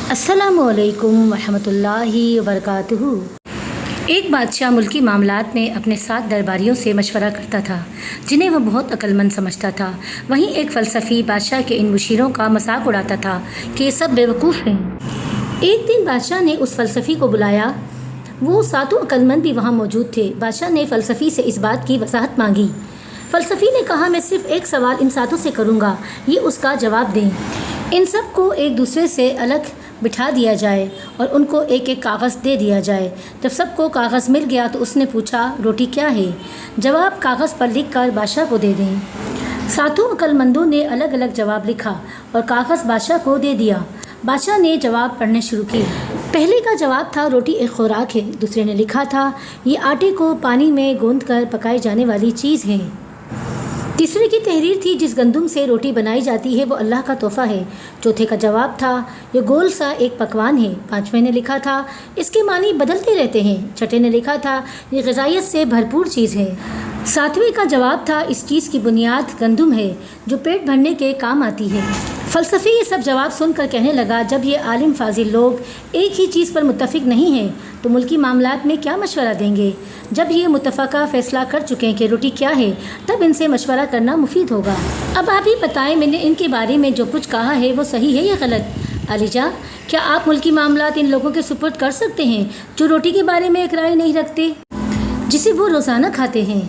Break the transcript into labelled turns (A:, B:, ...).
A: السلام علیکم ورحمۃ وبرکاتہ۔ ایک بادشاہ ملکی معاملات میں اپنے 7 درباریوں سے مشورہ کرتا تھا جنہیں وہ بہت عقل مند سمجھتا تھا۔ وہیں ایک فلسفی بادشاہ کے ان مشیروں کا مذاق اڑاتا تھا کہ یہ سب بیوقوف ہیں۔ ایک دن بادشاہ نے اس فلسفی کو بلایا۔ وہ 7 عقل مند بھی وہاں موجود تھے۔ بادشاہ نے فلسفی سے اس بات کی وضاحت مانگی۔ فلسفی نے کہا، میں صرف ایک سوال ان 7 سے کروں گا، یہ اس کا جواب دیں۔ ان سب کو ایک دوسرے سے الگ بٹھا دیا جائے اور ان کو ایک ایک کاغذ دے دیا جائے۔ جب سب کو کاغذ مل گیا تو اس نے پوچھا، روٹی کیا ہے؟ جواب کاغذ پر لکھ کر بادشاہ کو دے دیں۔ 7 عقل مندوں نے الگ الگ جواب لکھا اور کاغذ بادشاہ کو دے دیا۔ بادشاہ نے جواب پڑھنے شروع کیے۔ پہلے کا جواب تھا، روٹی ایک خوراک ہے۔ دوسرے نے لکھا تھا، یہ آٹے کو پانی میں گوندھ کر پکائی جانے والی چیز ہے۔ تیسرے کی تحریر تھی، جس گندم سے روٹی بنائی جاتی ہے وہ اللہ کا تحفہ ہے۔ چوتھے کا جواب تھا، یہ گول سا ایک پکوان ہے۔ پانچویں نے لکھا تھا، اس کے معنی بدلتے رہتے ہیں۔ چھٹے نے لکھا تھا، یہ غذائیت سے بھرپور چیز ہے۔ ساتویں کا جواب تھا، اس چیز کی بنیاد گندم ہے جو پیٹ بھرنے کے کام آتی ہے۔ فلسفی یہ سب جواب سن کر کہنے لگا، جب یہ عالم فاضل لوگ ایک ہی چیز پر متفق نہیں ہیں تو ملکی معاملات میں کیا مشورہ دیں گے؟ جب یہ متفقہ فیصلہ کر چکے کہ روٹی کیا ہے تب ان سے مشورہ کرنا مفید ہوگا۔ اب آپ ہی بتائیں، میں نے ان کے بارے میں جو کچھ کہا ہے وہ صحیح ہے یا غلط؟ عالیجاں، کیا آپ ملکی معاملات ان لوگوں کے سپرد کر سکتے ہیں جو روٹی کے بارے میں ایک رائے نہیں رکھتے جسے وہ روزانہ کھاتے ہیں؟